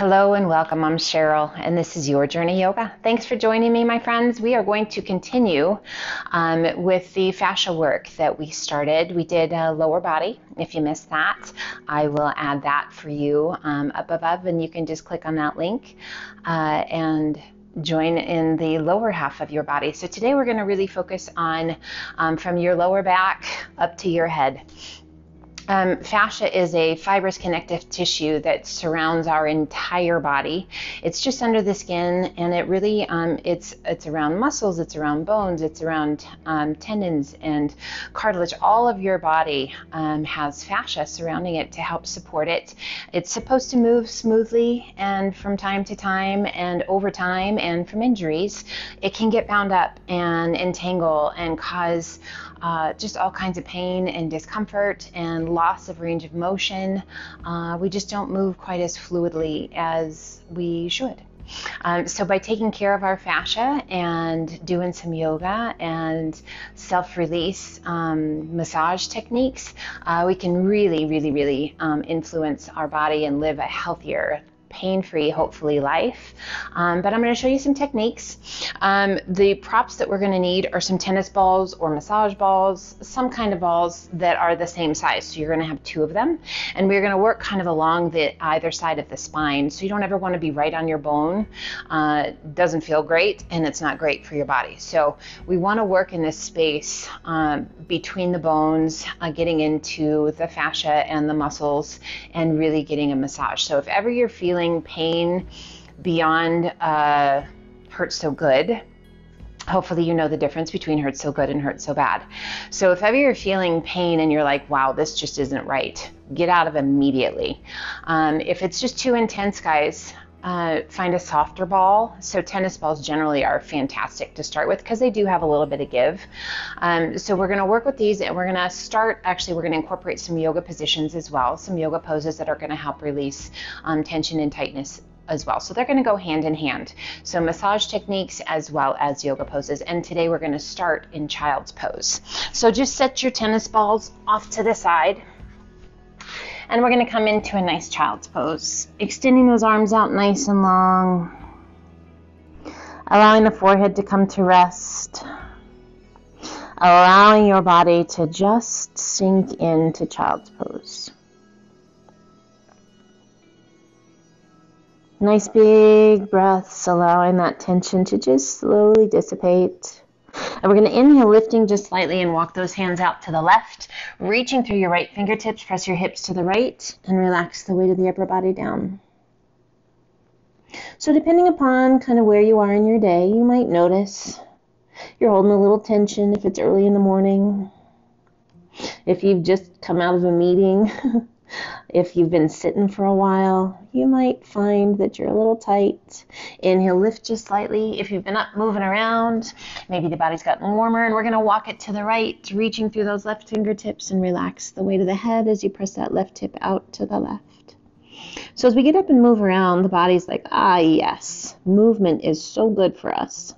Hello and welcome. I'm Cheryl, and this is Your Journey Yoga. Thanks for joining me, my friends. We are going to continue with the fascia work that we started. We did lower body. If you missed that, I will add that for you up above, and you can just click on that link and join in the lower half of your body. So today we're going to really focus on from your lower back up to your head. Fascia is a fibrous connective tissue that surrounds our entire body. It's just under the skin, and it really it's around muscles, it's around bones, it's around tendons and cartilage. All of your body has fascia surrounding it to help support it. It's supposed to move smoothly, and from time to time and over time and from injuries, it can get bound up and entangle and cause just all kinds of pain and discomfort and loss of range of motion. We just don't move quite as fluidly as we should. So by taking care of our fascia and doing some yoga and self-release massage techniques, we can really influence our body and live a healthier, pain-free, hopefully, life. But I'm going to show you some techniques. The props that we're going to need are some tennis balls or massage balls, some kind of balls that are the same size. So you're going to have two of them, and we're going to work kind of along the either side of the spine. So you don't ever want to be right on your bone. It doesn't feel great, and it's not great for your body. So we want to work in this space between the bones, getting into the fascia and the muscles, and really getting a massage. So if ever you're feeling pain beyond hurt so good, hopefully you know the difference between hurt so good and hurt so bad. So if ever you're feeling pain and you're like, wow, this just isn't right, get out of immediately. If it's just too intense, guys, find a softer ball. So tennis balls generally are fantastic to start with because they do have a little bit of give. So we're going to work with these, and we're going to start, actually we're going to incorporate some yoga positions as well, some yoga poses that are going to help release tension and tightness as well. So they're going to go hand in hand. So massage techniques as well as yoga poses. And today we're going to start in child's pose. So just set your tennis balls off to the side. And we're going to come into a nice child's pose, extending those arms out nice and long, allowing the forehead to come to rest, allowing your body to just sink into child's pose. Nice big breaths, allowing that tension to just slowly dissipate. And we're going to inhale, lifting just slightly, and walk those hands out to the left, reaching through your right fingertips, press your hips to the right, and relax the weight of the upper body down. So depending upon kind of where you are in your day, you might notice you're holding a little tension if it's early in the morning, if you've just come out of a meeting. If you've been sitting for a while, you might find that you're a little tight. Inhale, lift just slightly. If you've been up moving around, maybe the body's gotten warmer, and we're going to walk it to the right, reaching through those left fingertips, and relax the weight of the head as you press that left hip out to the left. So as we get up and move around, the body's like, ah, yes, movement is so good for us.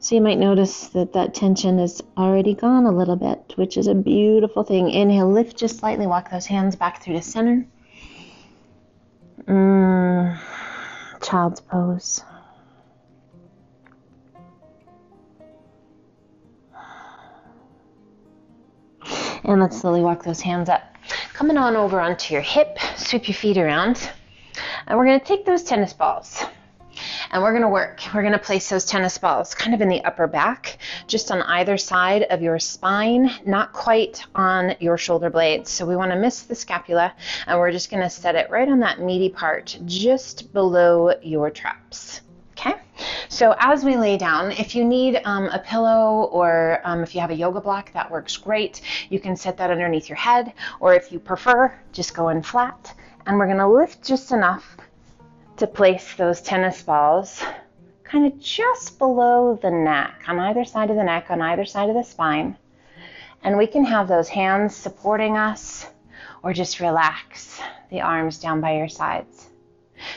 So you might notice that that tension is already gone a little bit, which is a beautiful thing. Inhale, lift just slightly, walk those hands back through to center. Child's pose. And let's slowly walk those hands up. Coming on over onto your hip, sweep your feet around. And we're going to take those tennis balls. And we're going to work. We're going to place those tennis balls kind of in the upper back, just on either side of your spine, not quite on your shoulder blades. So we want to miss the scapula, and we're just going to set it right on that meaty part, just below your traps. Okay? So as we lay down, if you need a pillow or if you have a yoga block, that works great. You can set that underneath your head, or if you prefer, just go in flat. And we're going to lift just enough to place those tennis balls kind of just below the neck, on either side of the neck, on either side of the spine. And we can have those hands supporting us, or just relax the arms down by your sides.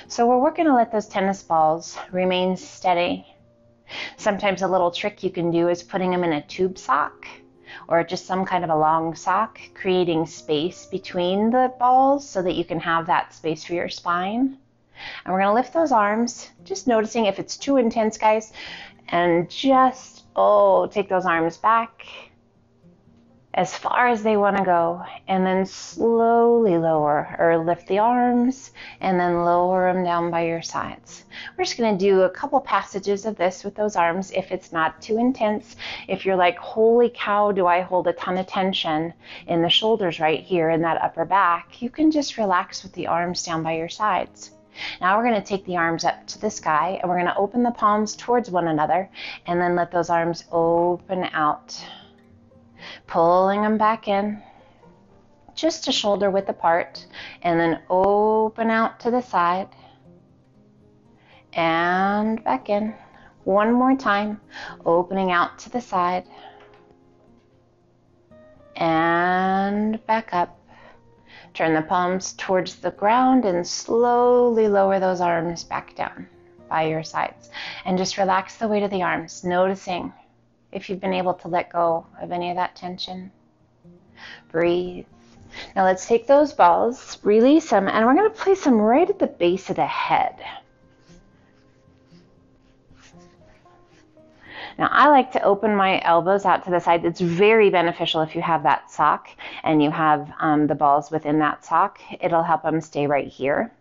So we're going to let those tennis balls remain steady. Sometimes a little trick you can do is putting them in a tube sock. or just some kind of a long sock, creating space between the balls so that you can have that space for your spine. And we're going to lift those arms, just noticing if it's too intense, guys, and just, take those arms back as far as they want to go, and then slowly lower or lift the arms and then lower them down by your sides. We're just going to do a couple passages of this with those arms if it's not too intense. If you're like, holy cow, do I hold a ton of tension in the shoulders right here in that upper back, you can just relax with the arms down by your sides. Now we're going to take the arms up to the sky, and we're going to open the palms towards one another and then let those arms open out, pulling them back in, just a shoulder width apart, and then open out to the side and back in. One more time, opening out to the side and back up. Turn the palms towards the ground and slowly lower those arms back down by your sides. And just relax the weight of the arms, noticing if you've been able to let go of any of that tension. Breathe. Now let's take those balls, release them, and we're going to place them right at the base of the head. Now, I like to open my elbows out to the side. It's very beneficial if you have that sock and you have the balls within that sock. It'll help them stay right here.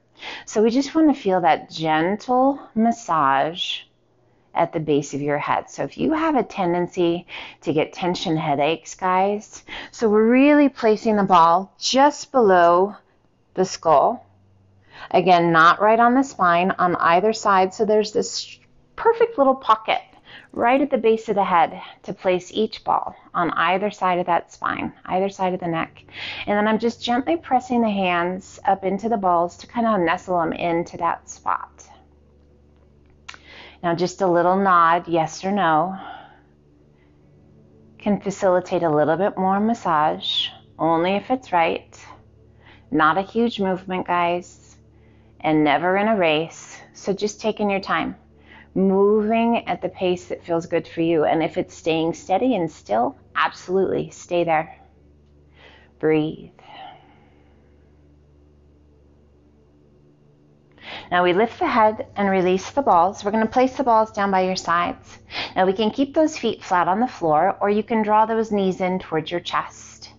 So we just want to feel that gentle massage at the base of your head. So if you have a tendency to get tension headaches, guys, so we're really placing the ball just below the skull. Again, not right on the spine, on either side. So there's this perfect little pocket right at the base of the head to place each ball on either side of that spine, either side of the neck. And then I'm just gently pressing the hands up into the balls to kind of nestle them into that spot. Now just a little nod, yes or no, can facilitate a little bit more massage, only if it's right. Not a huge movement, guys, and never in a race. So just taking your time, moving at the pace that feels good for you. And if it's staying steady and still, absolutely stay there. Breathe. Now we lift the head and release the balls. We're going to place the balls down by your sides. Now we can keep those feet flat on the floor, or you can draw those knees in towards your chest.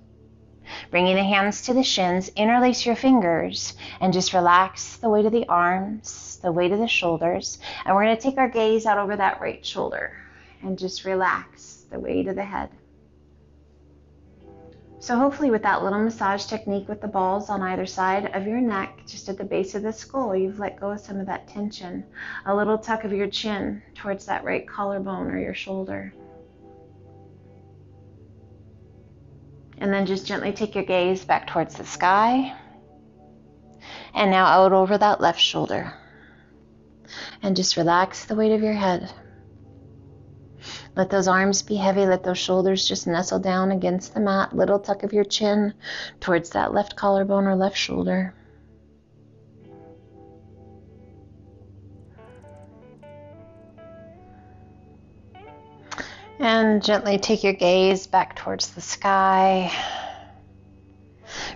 Bringing the hands to the shins, interlace your fingers and just relax the weight of the arms, the weight of the shoulders. And we're going to take our gaze out over that right shoulder and just relax the weight of the head. So hopefully with that little massage technique with the balls on either side of your neck, just at the base of the skull, you've let go of some of that tension. A little tuck of your chin towards that right collarbone or your shoulder. And then just gently take your gaze back towards the sky. And now out over that left shoulder. And just relax the weight of your head. Let those arms be heavy. Let those shoulders just nestle down against the mat. Little tuck of your chin towards that left collarbone or left shoulder. And gently take your gaze back towards the sky.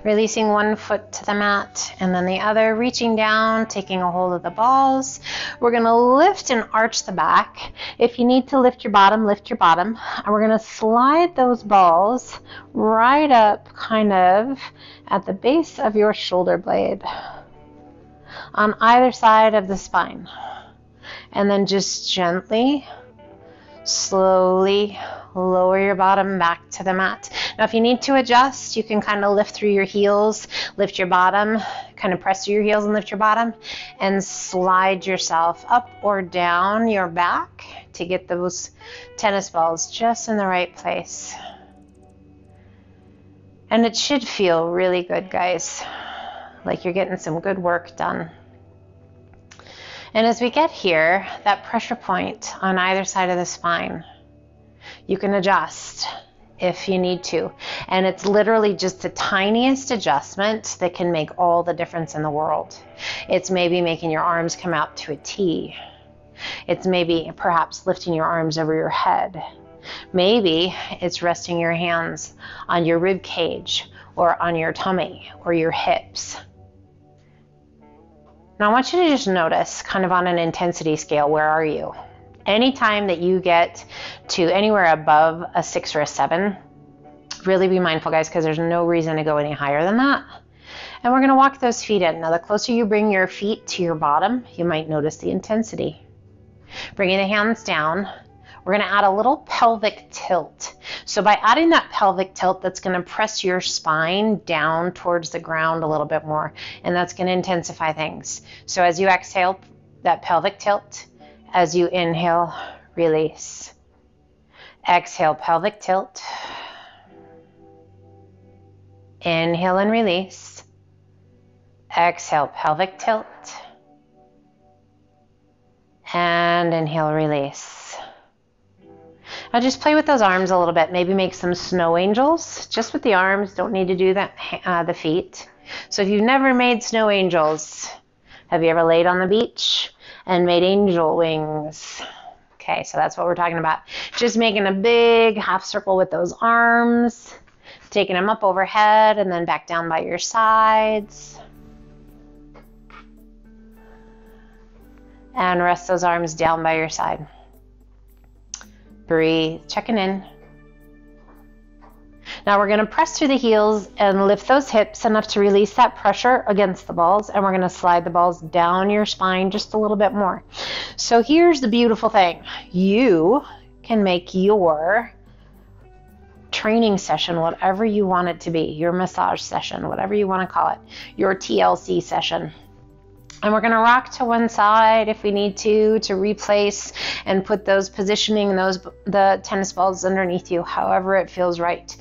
Releasing one foot to the mat and then the other, reaching down, taking a hold of the balls. We're going to lift and arch the back. If you need to lift your bottom, lift your bottom. And we're going to slide those balls right up kind of at the base of your shoulder blade on either side of the spine. And then just gently, slowly lower your bottom back to the mat. Now if you need to adjust, you can kind of lift through your heels, lift your bottom, kind of press through your heels and lift your bottom, and slide yourself up or down your back to get those tennis balls just in the right place. And it should feel really good, guys, like you're getting some good work done. And as we get here, that pressure point on either side of the spine, you can adjust if you need to. And it's literally just the tiniest adjustment that can make all the difference in the world. It's maybe making your arms come out to a T. It's maybe perhaps lifting your arms over your head. Maybe it's resting your hands on your rib cage or on your tummy or your hips. Now I want you to just notice, kind of on an intensity scale, where are you? Anytime that you get to anywhere above a 6 or a 7, really be mindful, guys, because there's no reason to go any higher than that. And we're going to walk those feet in. Now the closer you bring your feet to your bottom, you might notice the intensity. Bringing the hands down, we're going to add a little pelvic tilt. So by adding that pelvic tilt, that's going to press your spine down towards the ground a little bit more, and that's going to intensify things. So as you exhale, that pelvic tilt. As you inhale, release. Exhale, pelvic tilt. Inhale and release. Exhale, pelvic tilt. And inhale, release. Now just play with those arms a little bit. Maybe make some snow angels just with the arms. Don't need to do that the feet. So if you've never made snow angels, have you ever laid on the beach and made angel wings? Okay, so that's what we're talking about. Just making a big half circle with those arms, taking them up overhead and then back down by your sides. And rest those arms down by your side. Breathe, checking in. Now we're going to press through the heels and lift those hips enough to release that pressure against the balls, and we're going to slide the balls down your spine just a little bit more. So here's the beautiful thing. You can make your training session whatever you want it to be, your massage session, whatever you want to call it, your TLC session. And we're going to rock to one side if we need to replace and put those positioning the tennis balls underneath you, however it feels right.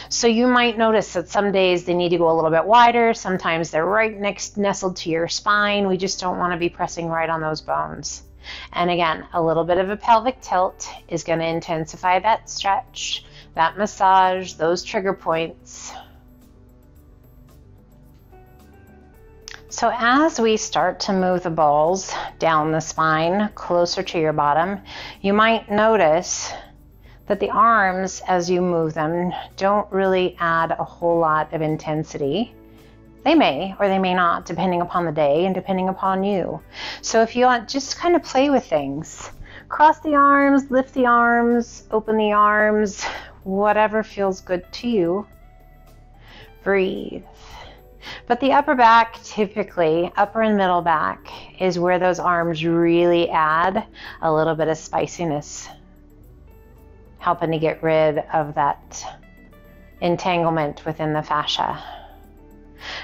So you might notice that some days they need to go a little bit wider. Sometimes they're right nestled to your spine. We just don't want to be pressing right on those bones. And again, a little bit of a pelvic tilt is going to intensify that stretch, that massage, those trigger points. So as we start to move the balls down the spine closer to your bottom, you might notice that the arms, as you move them, don't really add a whole lot of intensity. They may or they may not, depending upon the day and depending upon you. So if you want, just kind of play with things. Cross the arms, lift the arms, open the arms, whatever feels good to you. Breathe. But the upper back, typically, upper and middle back, is where those arms really add a little bit of spiciness, helping to get rid of that entanglement within the fascia.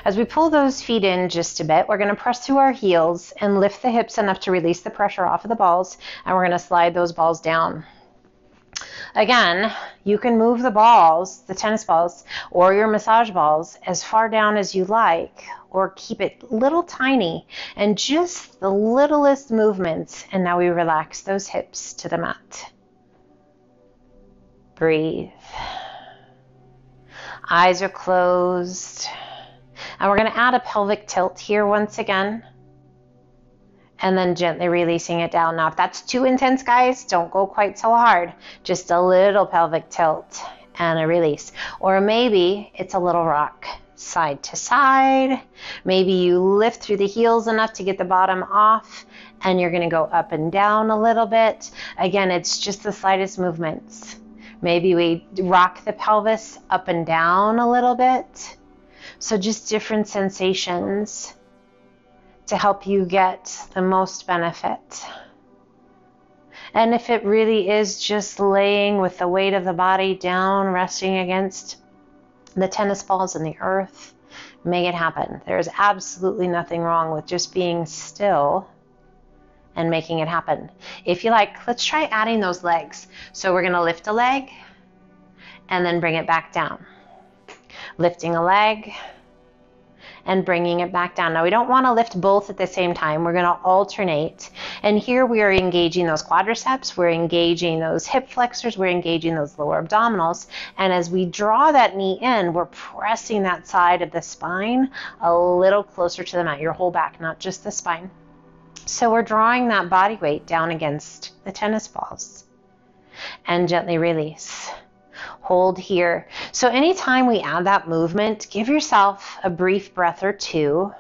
As we pull those feet in just a bit, we're going to press through our heels and lift the hips enough to release the pressure off of the balls, and we're going to slide those balls down. Again, you can move the balls, the tennis balls, or your massage balls as far down as you like, or keep it little tiny and just the littlest movements. And now we relax those hips to the mat. Breathe. Eyes are closed. And we're going to add a pelvic tilt here once again. And then gently releasing it down. Now, if that's too intense, guys, don't go quite so hard. Just a little pelvic tilt and a release. Or maybe it's a little rock side to side. Maybe you lift through the heels enough to get the bottom off, and you're going to go up and down a little bit. Again, it's just the slightest movements. Maybe we rock the pelvis up and down a little bit. So just different sensations to help you get the most benefit. And if it really is just laying with the weight of the body down, resting against the tennis balls and the earth, make it happen. There's absolutely nothing wrong with just being still and making it happen. If you like, let's try adding those legs. So we're going to lift a leg and then bring it back down. Lifting a leg and bringing it back down. Now we don't want to lift both at the same time. We're going to alternate. And here we are engaging those quadriceps, we're engaging those hip flexors, we're engaging those lower abdominals. And as we draw that knee in, we're pressing that side of the spine a little closer to the mat, your whole back, not just the spine. So we're drawing that body weight down against the tennis balls. and gently release. Hold here. So anytime we add that movement, give yourself a brief breath or two.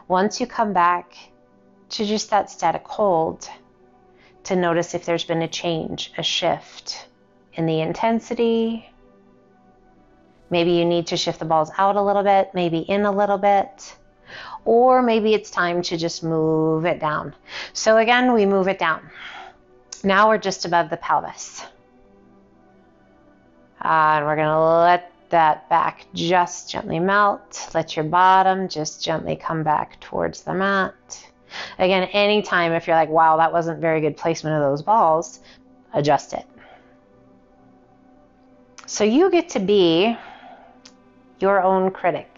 Once you come back to just that static hold, to notice if there's been a change, a shift in the intensity. Maybe you need to shift the balls out a little bit, maybe in a little bit, or maybe it's time to just move it down. So again, we move it down. Now we're just above the pelvis. And we're gonna let that back just gently melt. Let your bottom just gently come back towards the mat. Again, anytime if you're like, wow, that wasn't very good placement of those balls, adjust it. So you get to be your own critic.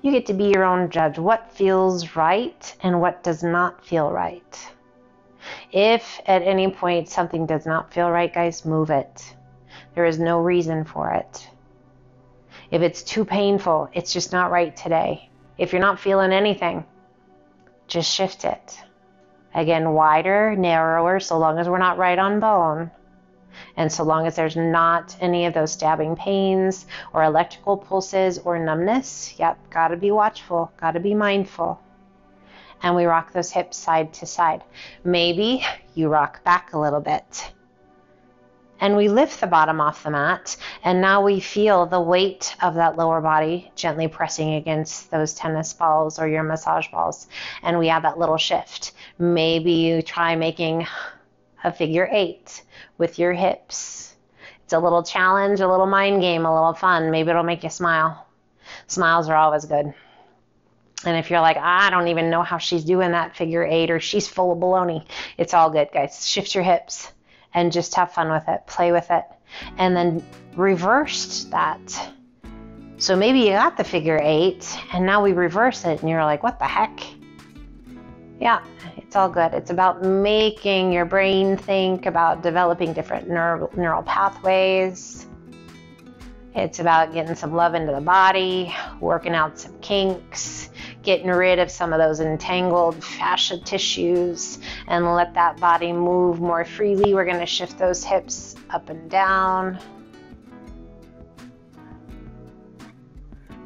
You get to be your own judge. What feels right and what does not feel right. If at any point something does not feel right, guys, move it. There is no reason for it. If it's too painful, it's just not right today. If you're not feeling anything, just shift it. Again, wider, narrower, so long as we're not right on bone. And so long as there's not any of those stabbing pains or electrical pulses or numbness, yep, gotta be watchful, gotta be mindful. And we rock those hips side to side. Maybe you rock back a little bit. And we lift the bottom off the mat, and now we feel the weight of that lower body gently pressing against those tennis balls or your massage balls. And we have that little shift. Maybe you try making a figure 8 with your hips. It's a little challenge, a little mind game, a little fun. Maybe it'll make you smile. Smiles are always good. And if you're like, I don't even know how she's doing that figure 8, or she's full of baloney, it's all good, guys. Shift your hips and just have fun with it, play with it. And then reverse that. So maybe you got the figure 8 and now we reverse it and you're like, what the heck? Yeah, it's all good. It's about making your brain think about developing different neural pathways. It's about getting some love into the body, working out some kinks, getting rid of some of those entangled fascia tissues, and let that body move more freely. We're going to shift those hips up and down,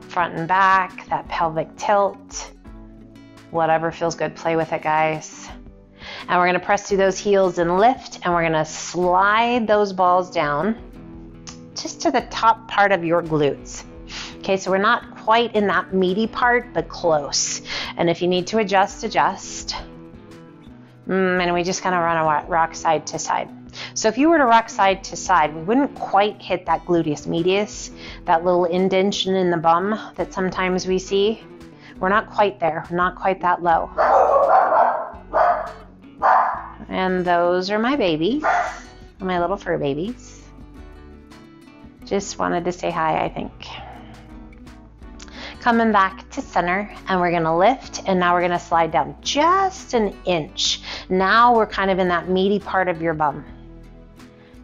front and back, that pelvic tilt. Whatever feels good, play with it, guys. And we're going to press through those heels and lift, and we're going to slide those balls down just to the top part of your glutes. Okay, so we're not quite in that meaty part, but close. And if you need to adjust, adjust. And we just kind of run a rock side to side. So if you were to rock side to side, we wouldn't quite hit that gluteus medius, that little indentation in the bum that sometimes we see. We're not quite there, not quite that low. And those are my babies, my little fur babies. Just wanted to say hi, I think. Coming back to center, and we're gonna lift, and now we're gonna slide down just an inch. Now we're kind of in that meaty part of your bum.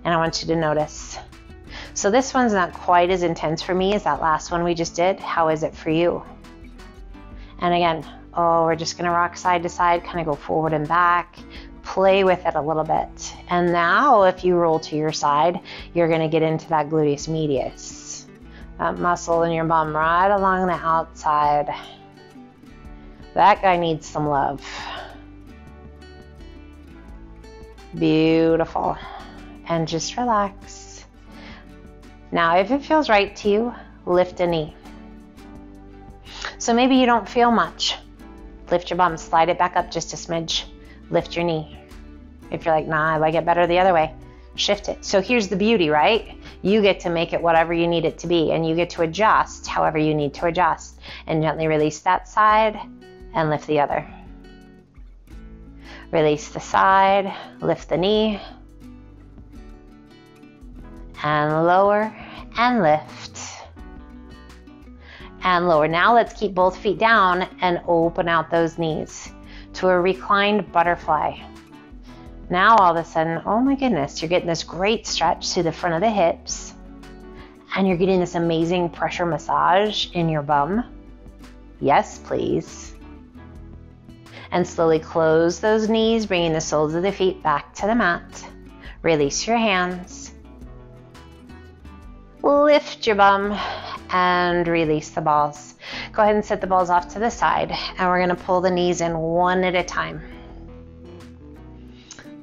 And I want you to notice. So this one's not quite as intense for me as that last one we just did. How is it for you? And again, we're just gonna rock side to side, kind of go forward and back, play with it a little bit. And now if you roll to your side, you're gonna get into that gluteus medius, that muscle in your bum right along the outside. That guy needs some love. Beautiful. And just relax. Now, if it feels right to you, lift a knee. So maybe you don't feel much. Lift your bum, slide it back up just a smidge. Lift your knee. If you're like, nah, I like it better the other way, shift it. So here's the beauty, right? You get to make it whatever you need it to be, and you get to adjust however you need to adjust, and gently release that side and lift the other. Release the side, lift the knee, and lower and lift. And lower. Now let's keep both feet down and open out those knees to a reclined butterfly. Now all of a sudden, oh my goodness, you're getting this great stretch to the front of the hips, and you're getting this amazing pressure massage in your bum. Yes, please. And slowly close those knees, bringing the soles of the feet back to the mat. Release your hands. Lift your bum and release the balls. Go ahead and set the balls off to the side, and we're going to pull the knees in one at a time.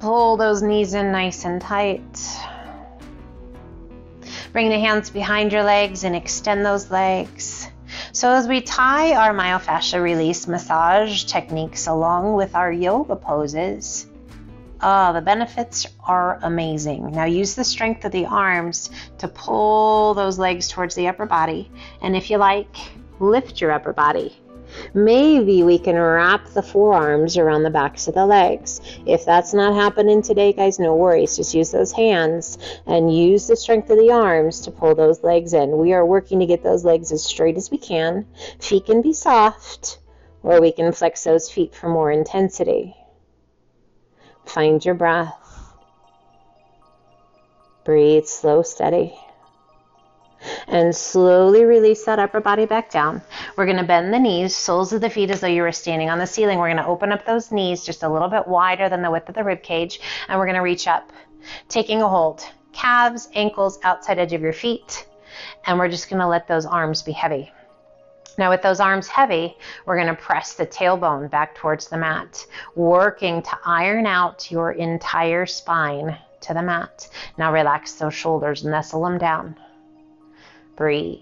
Pull those knees in nice and tight. Bring the hands behind your legs and extend those legs. So as we tie our myofascial release massage techniques along with our yoga poses, the benefits are amazing. Now use the strength of the arms to pull those legs towards the upper body. And if you like, lift your upper body. Maybe we can wrap the forearms around the backs of the legs. If that's not happening today, guys, no worries. Just use those hands and use the strength of the arms to pull those legs in. We are working to get those legs as straight as we can. Feet can be soft, or we can flex those feet for more intensity. Find your breath. Breathe slow, steady. And slowly release that upper body back down. We're going to bend the knees, soles of the feet as though you were standing on the ceiling. We're going to open up those knees just a little bit wider than the width of the rib cage, and we're going to reach up, taking a hold. Calves, ankles, outside edge of your feet, and we're just going to let those arms be heavy. Now with those arms heavy, we're going to press the tailbone back towards the mat, working to iron out your entire spine to the mat. Now relax those shoulders, nestle them down. Breathe.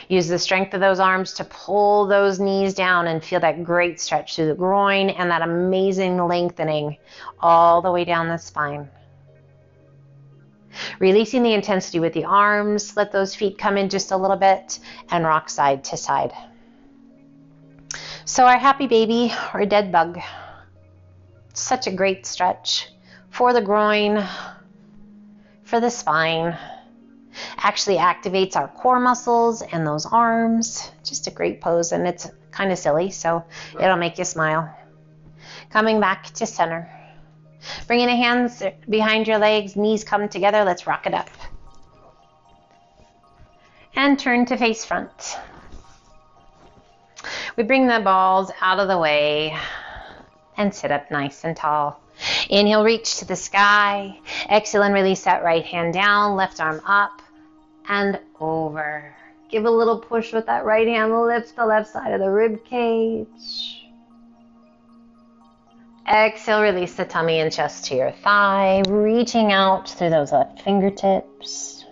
Use the strength of those arms to pull those knees down and feel that great stretch through the groin and that amazing lengthening all the way down the spine. Releasing the intensity with the arms, let those feet come in just a little bit and rock side to side. So our happy baby or dead bug, such a great stretch for the groin, for the spine. Actually activates our core muscles and those arms. Just a great pose, and it's kind of silly, so it'll make you smile. Coming back to center. Bringing the hands behind your legs, knees come together. Let's rock it up. And turn to face front. We bring the balls out of the way and sit up nice and tall. Inhale, reach to the sky. Exhale and release that right hand down, left arm up and over. Give a little push with that right hand, lift the left side of the rib cage. Exhale, release the tummy and chest to your thigh, reaching out through those left fingertips.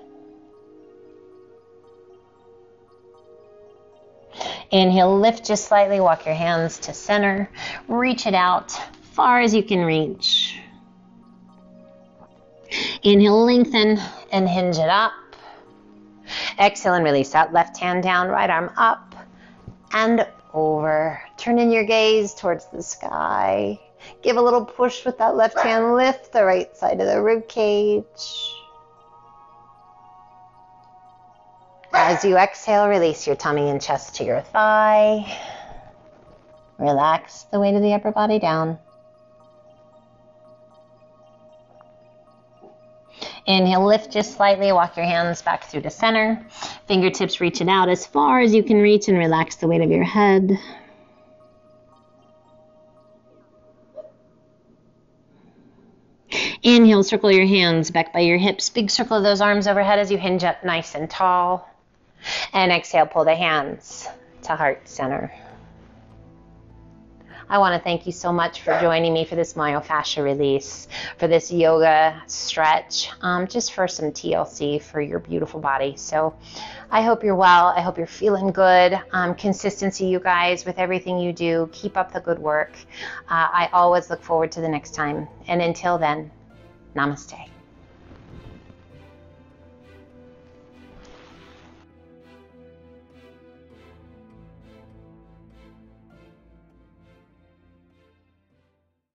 Inhale, lift just slightly, walk your hands to center, reach it out far as you can reach. Inhale, lengthen and hinge it up. Exhale and release that left hand down, right arm up and over. Turn in your gaze towards the sky. Give a little push with that left hand, lift the right side of the rib cage. As you exhale, release your tummy and chest to your thigh. Relax the weight of the upper body down. Inhale, lift just slightly, walk your hands back through to center. Fingertips reach it out as far as you can reach and relax the weight of your head. Inhale, circle your hands back by your hips. Big circle of those arms overhead as you hinge up nice and tall. And exhale, pull the hands to heart center. I want to thank you so much for joining me for this myofascial release, for this yoga stretch, just for some TLC for your beautiful body. So I hope you're well. I hope you're feeling good. Consistency, you guys, with everything you do. Keep up the good work. I always look forward to the next time. And until then, namaste.